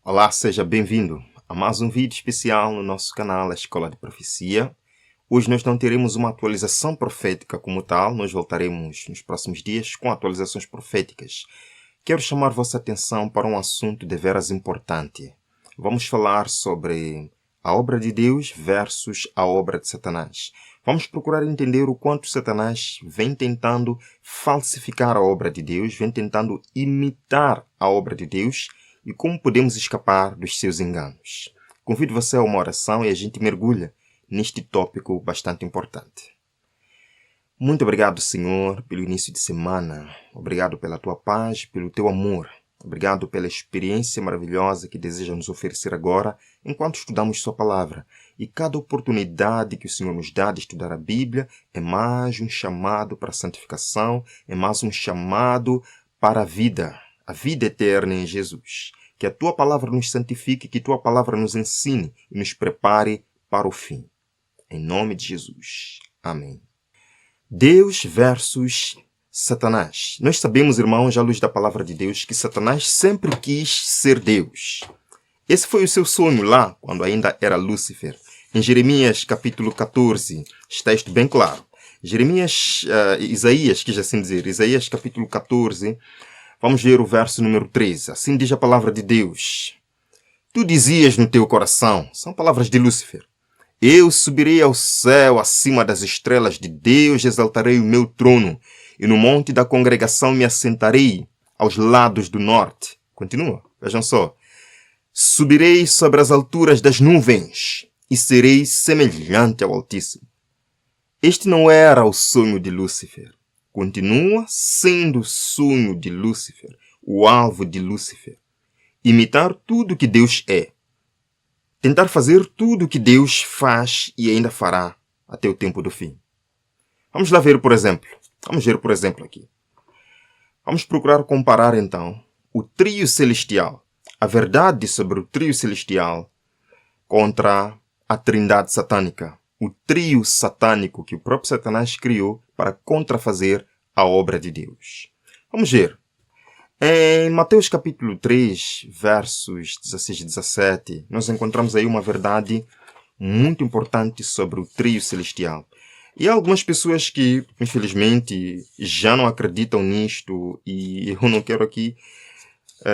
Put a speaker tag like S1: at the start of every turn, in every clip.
S1: Olá, seja bem-vindo a mais um vídeo especial no nosso canal, a Escola de Profecia. Hoje nós não teremos uma atualização profética como tal, nós voltaremos nos próximos dias com atualizações proféticas. Quero chamar vossa atenção para um assunto deveras importante. Vamos falar sobre a obra de Deus versus a obra de Satanás. Vamos procurar entender o quanto Satanás vem tentando falsificar a obra de Deus, vem tentando imitar a obra de Deus e como podemos escapar dos seus enganos. Convido você a uma oração e a gente mergulha neste tópico bastante importante. Muito obrigado, Senhor, pelo início de semana. Obrigado pela tua paz, pelo teu amor. Obrigado pela experiência maravilhosa que deseja nos oferecer agora enquanto estudamos sua palavra. E cada oportunidade que o Senhor nos dá de estudar a Bíblia é mais um chamado para a santificação, é mais um chamado para a vida eterna em Jesus. Que a tua palavra nos santifique, que a tua palavra nos ensine e nos prepare para o fim. Em nome de Jesus. Amém. Deus versus Satanás. Nós sabemos, irmãos, à luz da palavra de Deus, que Satanás sempre quis ser Deus. Esse foi o seu sonho lá, quando ainda era Lúcifer. Em Jeremias capítulo 14, está isto bem claro. Isaías, quis assim dizer, Isaías capítulo 14, vamos ver o verso número 13. Assim diz a palavra de Deus. Tu dizias no teu coração, são palavras de Lúcifer, eu subirei ao céu acima das estrelas de Deus, exaltarei o meu trono, e no monte da congregação me assentarei aos lados do norte. Continua, vejam só. Subirei sobre as alturas das nuvens e serei semelhante ao Altíssimo. Este não era o sonho de Lúcifer. Continua sendo o sonho de Lúcifer, o alvo de Lúcifer. Imitar tudo que Deus é. Tentar fazer tudo o que Deus faz e ainda fará até o tempo do fim. Vamos lá ver, por exemplo. Vamos ver, por exemplo, aqui. Vamos procurar comparar, então, o trio celestial, a verdade sobre o trio celestial contra a trindade satânica. O trio satânico que o próprio Satanás criou para contrafazer a obra de Deus. Vamos ver. Em Mateus capítulo 3, versos 16 e 17, nós encontramos aí uma verdade muito importante sobre o trio celestial. E há algumas pessoas que, infelizmente, já não acreditam nisto e eu não quero aqui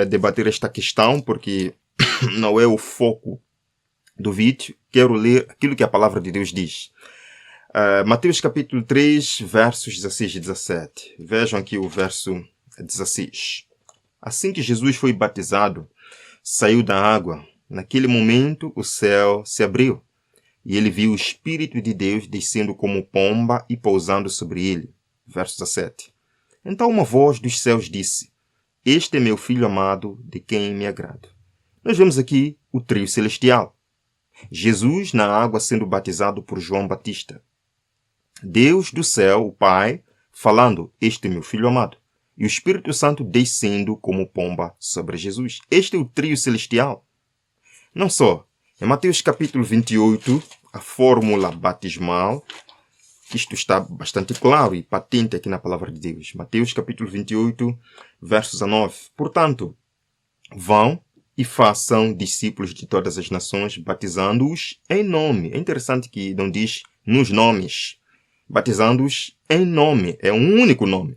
S1: debater esta questão porque não é o foco do vídeo. Quero ler aquilo que a palavra de Deus diz. Mateus capítulo 3, versos 16 e 17. Vejam aqui o verso 16. Assim que Jesus foi batizado, saiu da água. Naquele momento, o céu se abriu, e ele viu o Espírito de Deus descendo como pomba e pousando sobre ele. Verso 17. Então uma voz dos céus disse, este é meu Filho amado, de quem me agrado. Nós vemos aqui o trio celestial. Jesus na água sendo batizado por João Batista. Deus do céu, o Pai, falando, este é meu Filho amado. E o Espírito Santo descendo como pomba sobre Jesus. Este é o trio celestial. Não só. Em Mateus capítulo 28, a fórmula batismal, isto está bastante claro e patente aqui na palavra de Deus. Mateus capítulo 28, versos 9. Portanto, vão e façam discípulos de todas as nações, batizando-os em nome. É interessante que não diz nos nomes. Batizando-os em nome. É um único nome.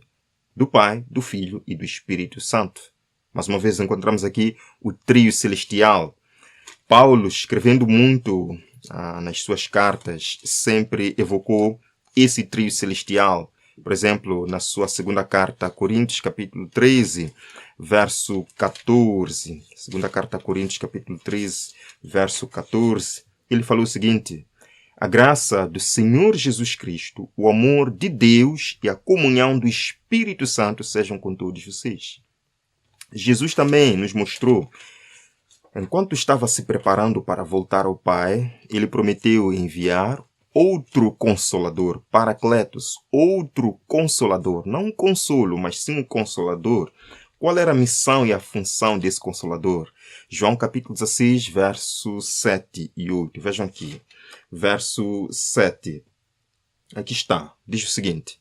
S1: Do Pai, do Filho e do Espírito Santo. Mais uma vez encontramos aqui o trio celestial. Paulo, escrevendo muito nas suas cartas, sempre evocou esse trio celestial. Por exemplo, na sua segunda carta a Coríntios, capítulo 13, verso 14. Segunda carta a Coríntios, capítulo 13, verso 14. Ele falou o seguinte: a graça do Senhor Jesus Cristo, o amor de Deus e a comunhão do Espírito Santo sejam com todos vocês. Jesus também nos mostrou, enquanto estava se preparando para voltar ao Pai, ele prometeu enviar outro Consolador, Paracletos, outro Consolador, não um consolo, mas sim um Consolador. Qual era a missão e a função desse Consolador? João capítulo 16, versos 7 e 8. Vejam aqui. Verso 7. Aqui está. Diz o seguinte.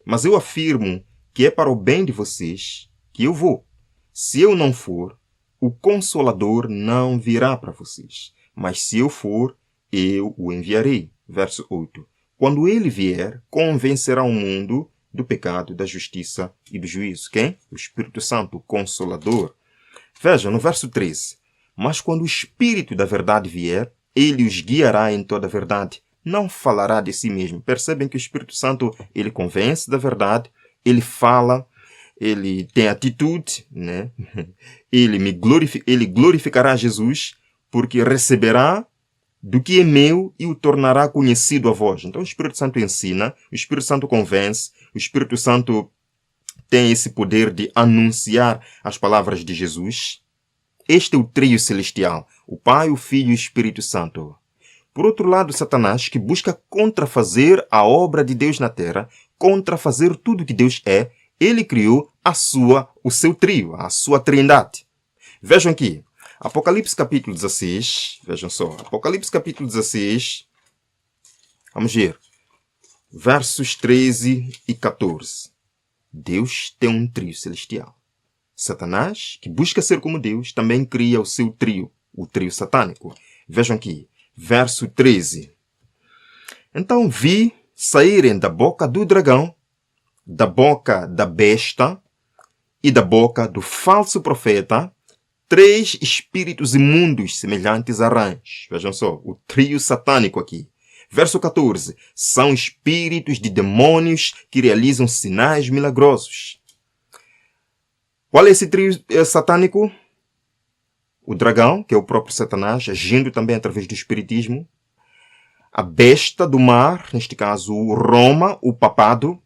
S1: Mas eu afirmo que é para o bem de vocês que eu vou. Se eu não for, o Consolador não virá para vocês, mas se eu for, eu o enviarei. Verso 8. Quando ele vier, convencerá o mundo do pecado, da justiça e do juízo. Quem? O Espírito Santo, o Consolador. Veja, no verso 13. Mas quando o Espírito da verdade vier, ele os guiará em toda a verdade. Não falará de si mesmo. Percebem que o Espírito Santo, ele convence da verdade, ele fala, ele tem atitude, né? Ele glorificará Jesus, porque receberá do que é meu e o tornará conhecido a vós. Então o Espírito Santo ensina, o Espírito Santo convence, o Espírito Santo tem esse poder de anunciar as palavras de Jesus. Este é o trio celestial, o Pai, o Filho e o Espírito Santo. Por outro lado, Satanás, que busca contrafazer a obra de Deus na terra, contrafazer tudo que Deus é, ele criou o seu trio, a sua trindade. Vejam aqui, Apocalipse capítulo 16, vejam só, Apocalipse capítulo 16, vamos ver, versos 13 e 14. Deus tem um trio celestial. Satanás, que busca ser como Deus, também cria o seu trio, o trio satânico. Vejam aqui, verso 13. Então vi saírem da boca do dragão, da boca da besta e da boca do falso profeta 3 espíritos imundos semelhantes a rãs. Vejam só, o trio satânico aqui. Verso 14. São espíritos de demônios que realizam sinais milagrosos. Qual é esse trio satânico? O dragão, que é o próprio Satanás, agindo também através do espiritismo. A besta do mar, neste caso o Roma, o papado.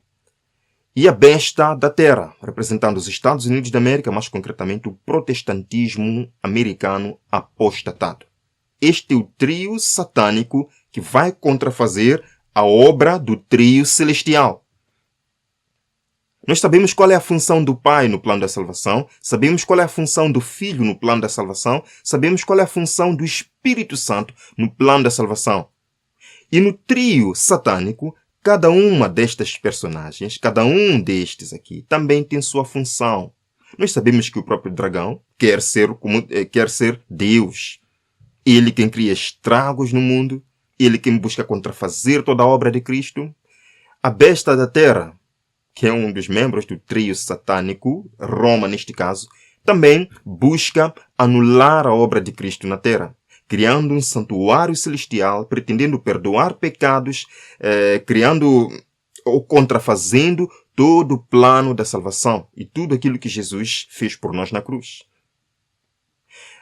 S1: E a besta da terra, representando os Estados Unidos da América, mais concretamente o protestantismo americano apostatado. Este é o trio satânico que vai contrafazer a obra do trio celestial. Nós sabemos qual é a função do Pai no plano da salvação, sabemos qual é a função do Filho no plano da salvação, sabemos qual é a função do Espírito Santo no plano da salvação. E no trio satânico, cada uma destas personagens, cada um destes aqui, também tem sua função. Nós sabemos que o próprio dragão quer ser Deus. Ele quem cria estragos no mundo, ele quem busca contrafazer toda a obra de Cristo. A besta da terra, que é um dos membros do trio satânico, Roma neste caso, também busca anular a obra de Cristo na terra, criando um santuário celestial, pretendendo perdoar pecados, criando ou contrafazendo todo o plano da salvação e tudo aquilo que Jesus fez por nós na cruz.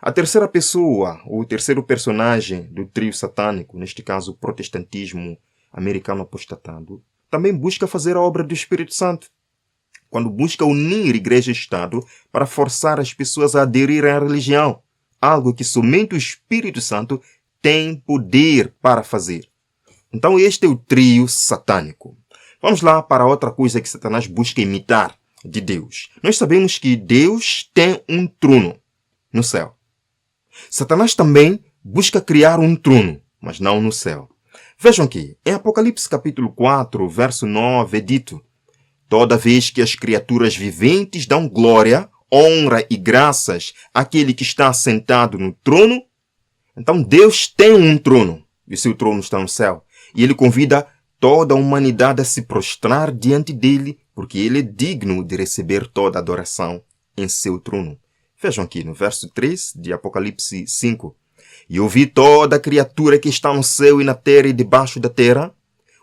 S1: A terceira pessoa, o terceiro personagem do trio satânico, neste caso o protestantismo americano apostatado, também busca fazer a obra do Espírito Santo, quando busca unir igreja e Estado para forçar as pessoas a aderir à religião, algo que somente o Espírito Santo tem poder para fazer. Então este é o trio satânico. Vamos lá para outra coisa que Satanás busca imitar de Deus. Nós sabemos que Deus tem um trono no céu. Satanás também busca criar um trono, mas não no céu. Vejam aqui, em Apocalipse capítulo 4, verso 9, é dito: toda vez que as criaturas viventes dão glória, honra e graças àquele que está sentado no trono, então Deus tem um trono, e o seu trono está no céu. E ele convida toda a humanidade a se prostrar diante dele, porque ele é digno de receber toda a adoração em seu trono. Vejam aqui no verso 3 de Apocalipse 5. E ouvi toda a criatura que está no céu e na terra e debaixo da terra,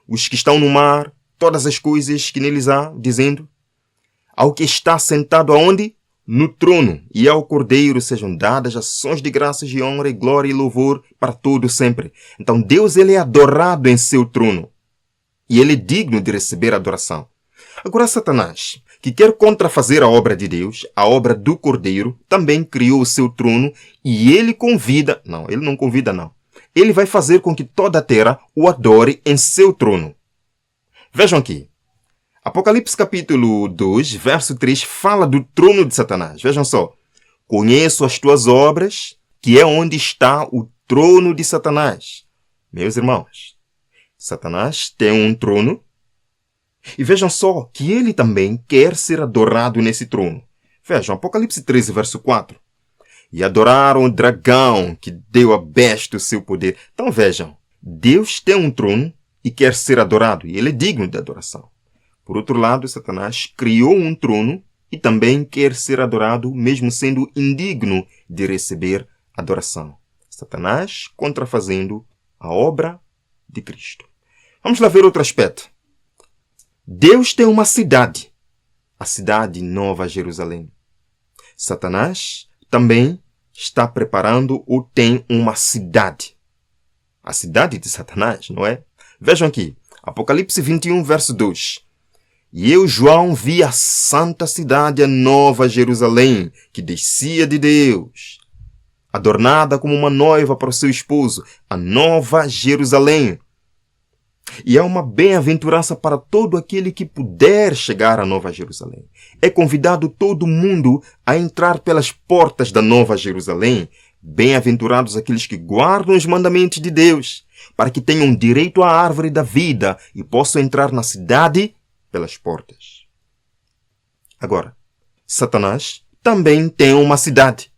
S1: os que estão no mar, todas as coisas que neles há, dizendo: ao que está sentado aonde? No trono, e ao Cordeiro sejam dadas ações de graças e honra e glória e louvor para todo sempre. Então Deus ele é adorado em seu trono. E ele é digno de receber adoração. Agora Satanás, que quer contrafazer a obra de Deus, a obra do Cordeiro, também criou o seu trono e ele convida... Não, ele não convida não. Ele vai fazer com que toda a terra o adore em seu trono. Vejam aqui. Apocalipse capítulo 2, verso 3, fala do trono de Satanás. Vejam só. Conheço as tuas obras, que é onde está o trono de Satanás. Meus irmãos, Satanás tem um trono. E vejam só que ele também quer ser adorado nesse trono. Vejam, Apocalipse 13, verso 4. e adoraram o dragão que deu à besta o seu poder. Então vejam, Deus tem um trono e quer ser adorado, e ele é digno de adoração. Por outro lado, Satanás criou um trono e também quer ser adorado, mesmo sendo indigno de receber adoração. Satanás contrafazendo a obra de Cristo. Vamos lá ver outro aspecto. Deus tem uma cidade, a cidade Nova Jerusalém. Satanás também está preparando ou tem uma cidade. A cidade de Satanás, não é? Vejam aqui, Apocalipse 21, verso 2. E eu, João, vi a santa cidade, a Nova Jerusalém, que descia de Deus, adornada como uma noiva para o seu esposo, a Nova Jerusalém. E é uma bem-aventurança para todo aquele que puder chegar à Nova Jerusalém. É convidado todo mundo a entrar pelas portas da Nova Jerusalém. Bem-aventurados aqueles que guardam os mandamentos de Deus, para que tenham direito à árvore da vida e possam entrar na cidade pelas portas. Agora, Satanás também tem uma cidade.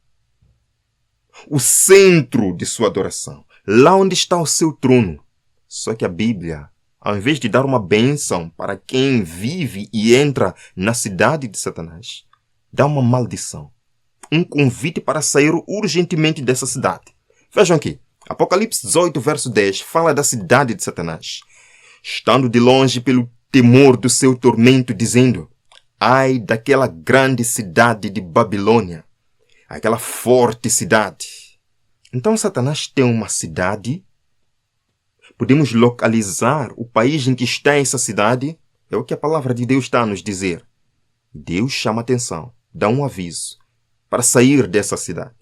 S1: O centro de sua adoração. Lá onde está o seu trono. Só que a Bíblia, ao invés de dar uma bênção para quem vive e entra na cidade de Satanás, dá uma maldição. Um convite para sair urgentemente dessa cidade. Vejam aqui. Apocalipse 18, verso 10, fala da cidade de Satanás. Estando de longe pelo temor do seu tormento, dizendo: ai daquela grande cidade de Babilônia, aquela forte cidade. Então Satanás tem uma cidade. Podemos localizar o país em que está essa cidade. É o que a palavra de Deus está a nos dizer. Deus chama atenção, dá um aviso para sair dessa cidade.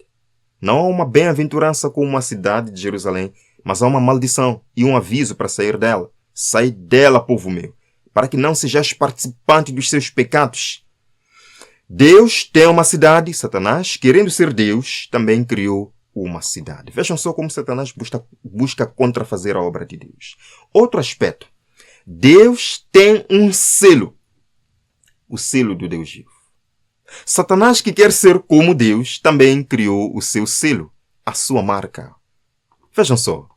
S1: Não há uma bem-aventurança com uma cidade de Jerusalém, mas há uma maldição e um aviso para sair dela. Sai dela, povo meu, para que não sejais participante dos seus pecados. Deus tem uma cidade. Satanás, querendo ser Deus, também criou uma cidade. Vejam só como Satanás busca contrafazer a obra de Deus. Outro aspecto. Deus tem um selo. O selo do Deus vivo. Satanás, que quer ser como Deus, também criou o seu selo, a sua marca. Vejam só.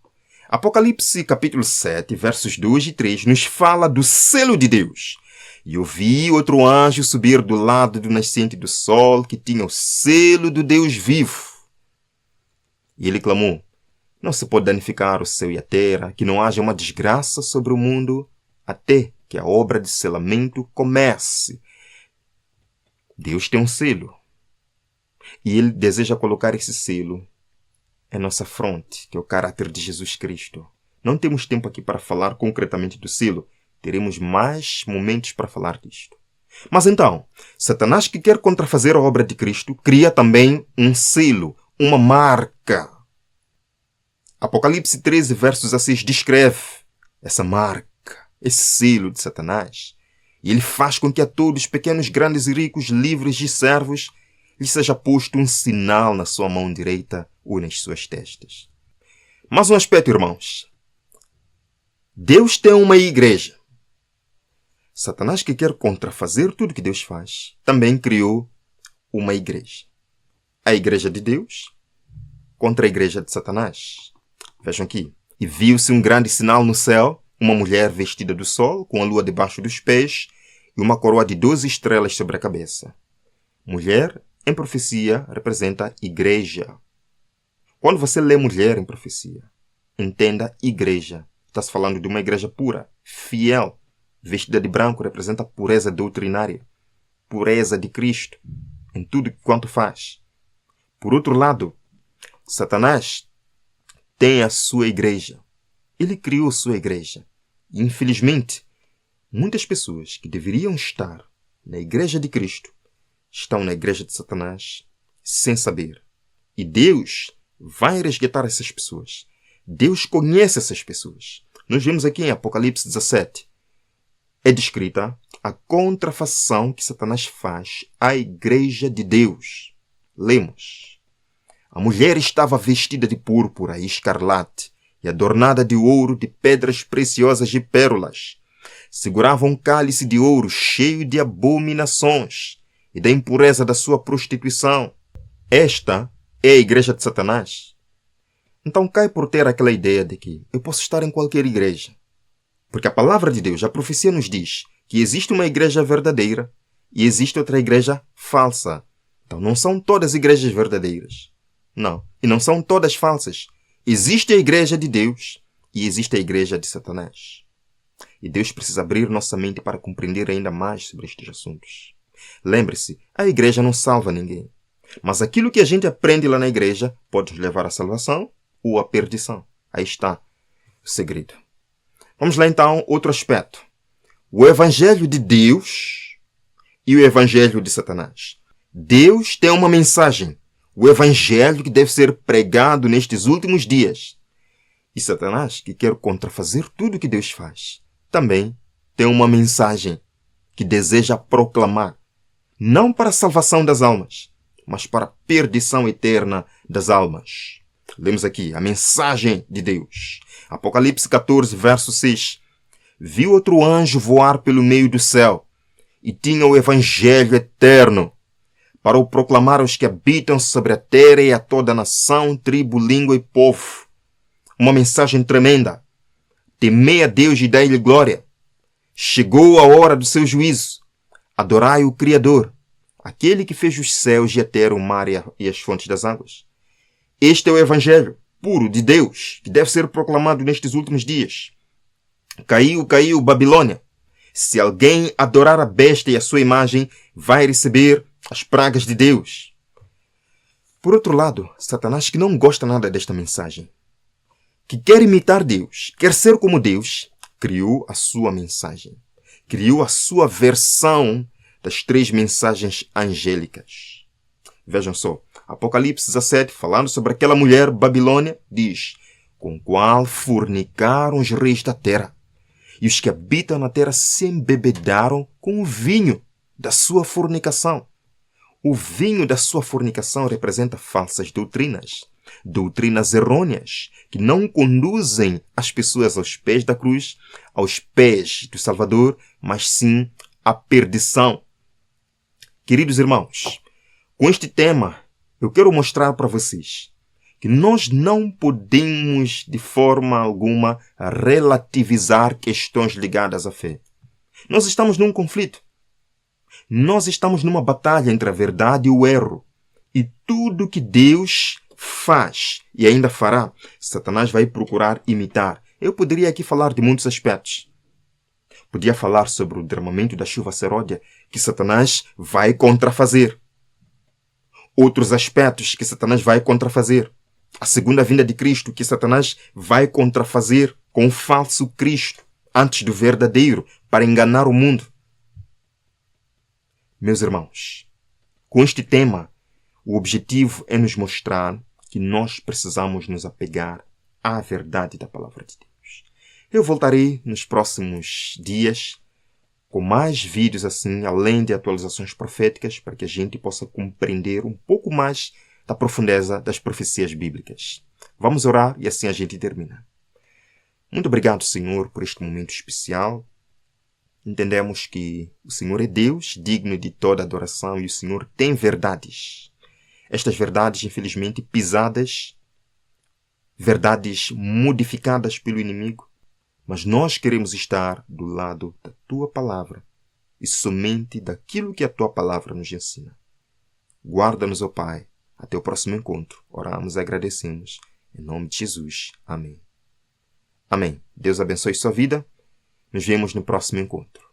S1: Apocalipse capítulo 7, versos 2 e 3, nos fala do selo de Deus. E eu vi outro anjo subir do lado do nascente do sol, que tinha o selo do Deus vivo. E ele clamou: não se pode danificar o céu e a terra, que não haja uma desgraça sobre o mundo, até que a obra de selamento comece. Deus tem um selo. E ele deseja colocar esse selo em nossa fronte, que é o caráter de Jesus Cristo. Não temos tempo aqui para falar concretamente do selo. Teremos mais momentos para falar disto. Mas então, Satanás, que quer contrafazer a obra de Cristo, cria também um selo, uma marca. Apocalipse 13, versos 6, descreve essa marca, esse selo de Satanás. E ele faz com que a todos, pequenos, grandes e ricos, livres e servos, lhe seja posto um sinal na sua mão direita ou nas suas testas. Mais um aspecto, irmãos. Deus tem uma igreja. Satanás, que quer contrafazer tudo que Deus faz, também criou uma igreja. A igreja de Deus contra a igreja de Satanás. Vejam aqui. E viu-se um grande sinal no céu, uma mulher vestida do sol, com a lua debaixo dos pés e uma coroa de 12 estrelas sobre a cabeça. Mulher, em profecia, representa igreja. Quando você lê mulher em profecia, entenda igreja. Está-se falando de uma igreja pura, fiel. Vestida de branco representa pureza doutrinária, pureza de Cristo em tudo quanto faz. Por outro lado, Satanás tem a sua igreja. Ele criou sua igreja. E, infelizmente, muitas pessoas que deveriam estar na igreja de Cristo estão na igreja de Satanás sem saber. E Deus vai resgatar essas pessoas. Deus conhece essas pessoas. Nós vemos aqui em Apocalipse 17. É descrita a contrafação que Satanás faz à igreja de Deus. Lemos. A mulher estava vestida de púrpura e escarlate e adornada de ouro, de pedras preciosas e pérolas. Segurava um cálice de ouro cheio de abominações e da impureza da sua prostituição. Esta é a igreja de Satanás, então cai por ter aquela ideia de que eu posso estar em qualquer igreja. Porque a palavra de Deus, a profecia nos diz que existe uma igreja verdadeira e existe outra igreja falsa. Então não são todas igrejas verdadeiras. Não. E não são todas falsas. Existe a igreja de Deus e existe a igreja de Satanás. E Deus precisa abrir nossa mente para compreender ainda mais sobre estes assuntos. Lembre-se, a igreja não salva ninguém. Mas aquilo que a gente aprende lá na igreja pode nos levar à salvação ou à perdição. Aí está o segredo. Vamos lá então, outro aspecto. O evangelho de Deus e o evangelho de Satanás. Deus tem uma mensagem. O evangelho que deve ser pregado nestes últimos dias. E Satanás, que quer contrafazer tudo o que Deus faz, também tem uma mensagem que deseja proclamar. Não para a salvação das almas, mas para a perdição eterna das almas. Lemos aqui a mensagem de Deus. Apocalipse 14, verso 6. Vi outro anjo voar pelo meio do céu e tinha o evangelho eterno para o proclamar aos que habitam sobre a terra e a toda nação, tribo, língua e povo. Uma mensagem tremenda. Temei a Deus e dai-lhe glória. Chegou a hora do seu juízo. Adorai o Criador, aquele que fez os céus e a terra, o mar e as fontes das águas. Este é o evangelho puro de Deus, que deve ser proclamado nestes últimos dias. Caiu Babilônia. Se alguém adorar a besta e a sua imagem, vai receber as pragas de Deus. Por outro lado, Satanás, que não gosta nada desta mensagem, que quer imitar Deus, quer ser como Deus, criou a sua mensagem. Criou a sua versão das 3 mensagens angélicas. Vejam só, Apocalipse 17, falando sobre aquela mulher Babilônia, diz: com qual fornicaram os reis da terra, e os que habitam na terra se embebedaram com o vinho da sua fornicação. O vinho da sua fornicação representa falsas doutrinas, doutrinas errôneas, que não conduzem as pessoas aos pés da cruz, aos pés do Salvador, mas sim à perdição. Queridos irmãos, com este tema, eu quero mostrar para vocês que nós não podemos, de forma alguma, relativizar questões ligadas à fé. Nós estamos num conflito. Nós estamos numa batalha entre a verdade e o erro. E tudo que Deus faz e ainda fará, Satanás vai procurar imitar. Eu poderia aqui falar de muitos aspectos. Podia falar sobre o derramamento da chuva seródia, que Satanás vai contrafazer. Outros aspectos que Satanás vai contrafazer. A segunda vinda de Cristo, que Satanás vai contrafazer com o falso Cristo, antes do verdadeiro, para enganar o mundo. Meus irmãos, com este tema, o objetivo é nos mostrar que nós precisamos nos apegar à verdade da palavra de Deus. Eu voltarei nos próximos dias com mais vídeos assim, além de atualizações proféticas, para que a gente possa compreender um pouco mais da profundeza das profecias bíblicas. Vamos orar e assim a gente termina. Muito obrigado, Senhor, por este momento especial. Entendemos que o Senhor é Deus, digno de toda adoração, e o Senhor tem verdades. Estas verdades, infelizmente, pisadas, verdades modificadas pelo inimigo, mas nós queremos estar do lado da Tua Palavra e somente daquilo que a Tua Palavra nos ensina. Guarda-nos, ó Pai. Até o próximo encontro. Oramos e agradecemos. Em nome de Jesus. Amém. Amém. Deus abençoe sua vida. Nos vemos no próximo encontro.